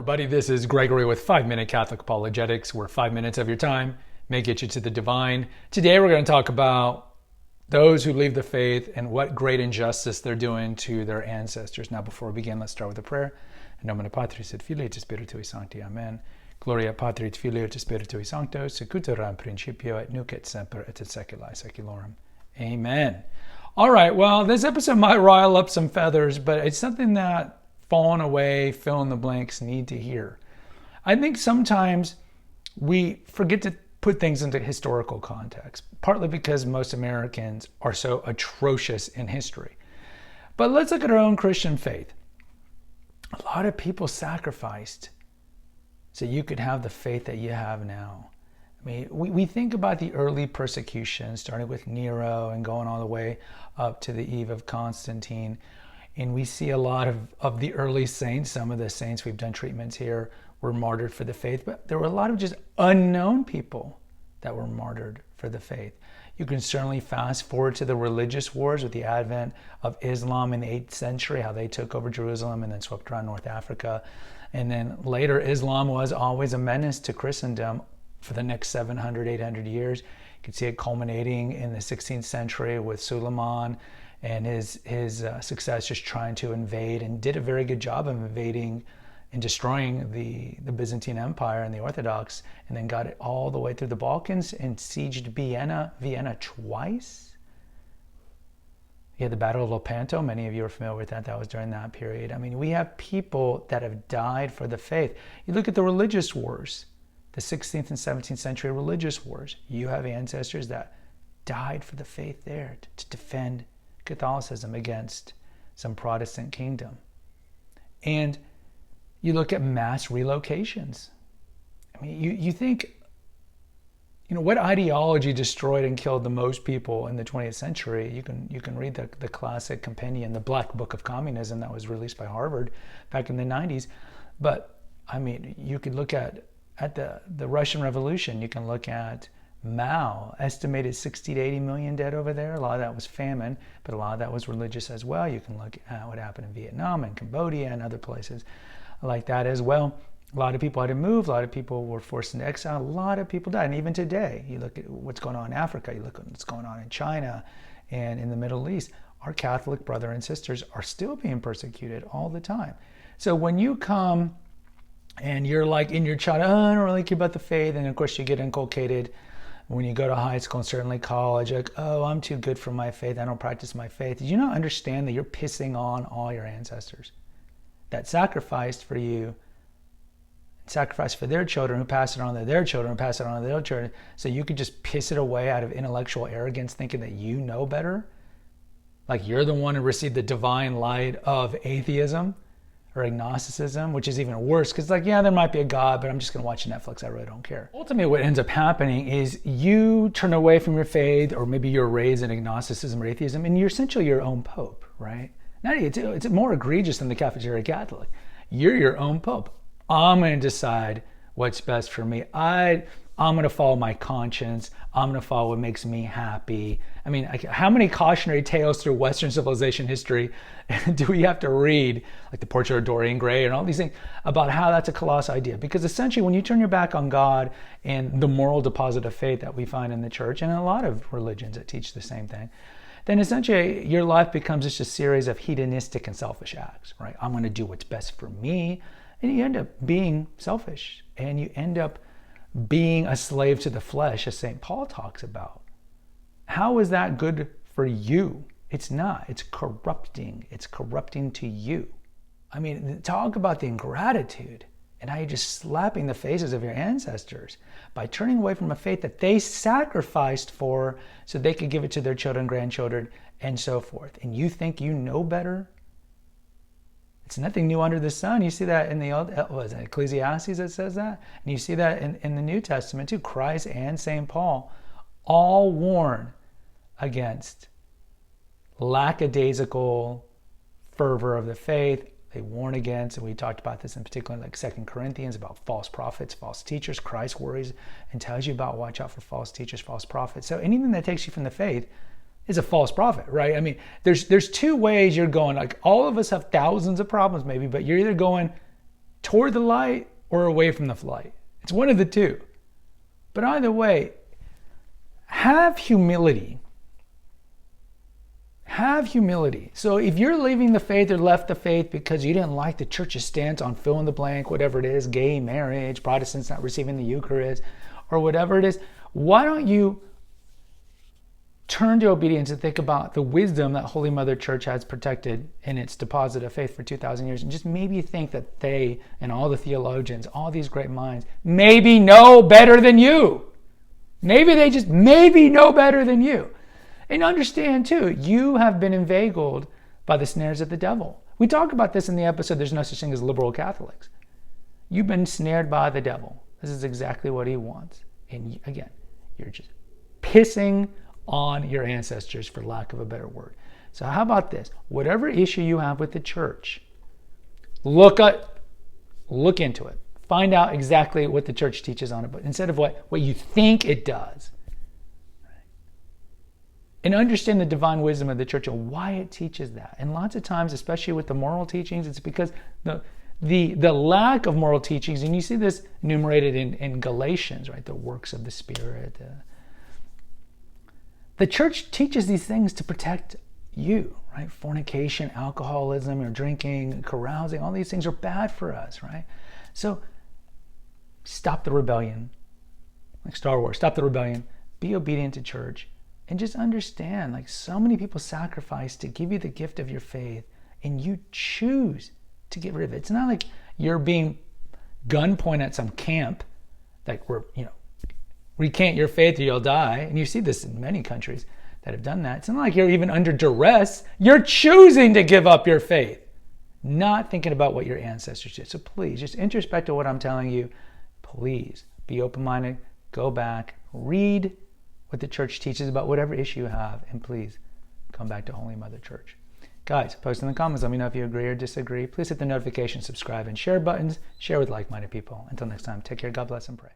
Everybody, this is Gregory with 5-Minute Catholic Apologetics, where 5 minutes of your time may get you to the divine. Today we're going to talk about those who leave the faith and what great injustice they're doing to their ancestors. Now, before we begin, let's start with a prayer. In nomine Patris et Filii et Spiritui Sancti. Amen. Gloria Patri et Filii et Spiritui Sancto, sic ut era in principio et nunc et semper et in saecula saeculorum. Amen. All right, well, this episode might rile up some feathers, but it's something that fallen away, fill in the blanks need to hear. I think sometimes we forget to put things into historical context, partly because most Americans are so atrocious in history. But let's look at our own Christian faith. A lot of people sacrificed so you could have the faith that you have now. I mean, we think about the early persecution, starting with Nero and going all the way up to the eve of Constantine. And we see a lot of the early saints. Some of the saints we've done treatments here were martyred for the faith, but there were a lot of just unknown people that were martyred for the faith. You can certainly fast forward to the religious wars with the advent of Islam in the 8th century, how they took over Jerusalem and then swept around North Africa. And then later, Islam was always a menace to Christendom for the next 700, 800 years. You can see it culminating in the 16th century with Suleiman and his success just trying to invade, and did a very good job of invading and destroying the Byzantine Empire and the Orthodox, and then got it all the way through the Balkans and sieged Vienna twice. You had the Battle of Lepanto. Many of you are familiar with that. That was during that period. I mean, we have people that have died for the faith. You look at the religious wars, the 16th and 17th century religious wars. You have ancestors that died for the faith there to defend Catholicism against some Protestant kingdom. And you look at mass relocations. I mean, you think, what ideology destroyed and killed the most people in the 20th century? You can read the classic compendium, the Black Book of Communism, that was released by Harvard back in the 90s. But I mean, you could look at the Russian Revolution. You can look at Mao, estimated 60 to 80 million dead over there. A lot of that was famine, but a lot of that was religious as well. You can look at what happened in Vietnam and Cambodia and other places like that as well. A lot of people had to move. A lot of people were forced into exile. A lot of people died. And even today, you look at what's going on in Africa, you look at what's going on in China and in the Middle East. Our Catholic brother and sisters are still being persecuted all the time. So when you come and you're like in your child, I don't really care about the faith, and of course you get inculcated when you go to high school and certainly college, like, oh, I'm too good for my faith, I don't practice my faith. Did you not understand that you're pissing on all your ancestors that sacrificed for you, sacrificed for their children, who pass it on to their children, who pass it on to their children, so you could just piss it away out of intellectual arrogance, thinking that you know better? Like you're the one who received the divine light of atheism or agnosticism, which is even worse, because there might be a God, but I'm just gonna watch Netflix, I really don't care. Ultimately, what ends up happening is you turn away from your faith, or maybe you're raised in agnosticism or atheism, and you're essentially your own pope, right? It's more egregious than the cafeteria Catholic. You're your own pope. I'm gonna decide what's best for me. I'm gonna follow my conscience. I'm gonna follow what makes me happy. I mean, how many cautionary tales through Western civilization history do we have to read, like the Portrait of Dorian Gray and all these things, about how that's a colossal idea? Because essentially, when you turn your back on God and the moral deposit of faith that we find in the church and in a lot of religions that teach the same thing, then essentially your life becomes just a series of hedonistic and selfish acts, right? I'm gonna do what's best for me. And you end up being selfish, and you end up being a slave to the flesh, as St. Paul talks about. How is that good for you? It's not. It's corrupting. It's corrupting to you. I mean, talk about the ingratitude and how you're just slapping the faces of your ancestors by turning away from a faith that they sacrificed for so they could give it to their children, grandchildren, and so forth. And you think you know better? It's nothing new under the sun. You see that in the old, Ecclesiastes that says that? And you see that in the New Testament too. Christ and St. Paul all warn against lackadaisical fervor of the faith. They warn against, and we talked about this in particular, like 2 Corinthians, about false prophets, false teachers. Christ worries and tells you about watch out for false teachers, false prophets. So anything that takes you from the faith is a false prophet, right? I mean, there's two ways you're going. Like all of us have thousands of problems maybe, but you're either going toward the light or away from the light. It's one of the two. But either way, have humility. Have humility. So if you're leaving the faith or left the faith because you didn't like the church's stance on fill in the blank, whatever it is, gay marriage, Protestants not receiving the Eucharist, or whatever it is, why don't you turn to obedience and think about the wisdom that Holy Mother Church has protected in its deposit of faith for 2,000 years, and just maybe think that they and all the theologians, all these great minds, maybe know better than you. Maybe they just know better than you. And understand too, you have been inveigled by the snares of the devil. We talk about this in the episode, There's No Such Thing as Liberal Catholics. You've been snared by the devil. This is exactly what he wants. And again, you're just pissing on your ancestors, for lack of a better word. So how about this? Whatever issue you have with the church, look into it. Find out exactly what the church teaches on it, but instead of what you think it does. And understand the divine wisdom of the church and why it teaches that. And lots of times, especially with the moral teachings, it's because the lack of moral teachings, and you see this enumerated in Galatians, right? The works of the Spirit. The church teaches these things to protect you, right? Fornication, alcoholism, or drinking, carousing, all these things are bad for us, right? So stop the rebellion. Like Star Wars, stop the rebellion. Be obedient to church. And just understand, like so many people sacrifice to give you the gift of your faith, and you choose to get rid of it. It's not like you're being gunpoint at some camp, like recant your faith or you'll die. And you see this in many countries that have done that. It's not like you're even under duress. You're choosing to give up your faith, not thinking about what your ancestors did. So please, just introspect to what I'm telling you. Please be open-minded, go back, read what the church teaches about whatever issue you have, and please come back to Holy Mother Church. Guys, post in the comments, let me know if you agree or disagree. Please hit the notification, subscribe, and share buttons. Share with like-minded people. Until next time, take care, God bless, and pray.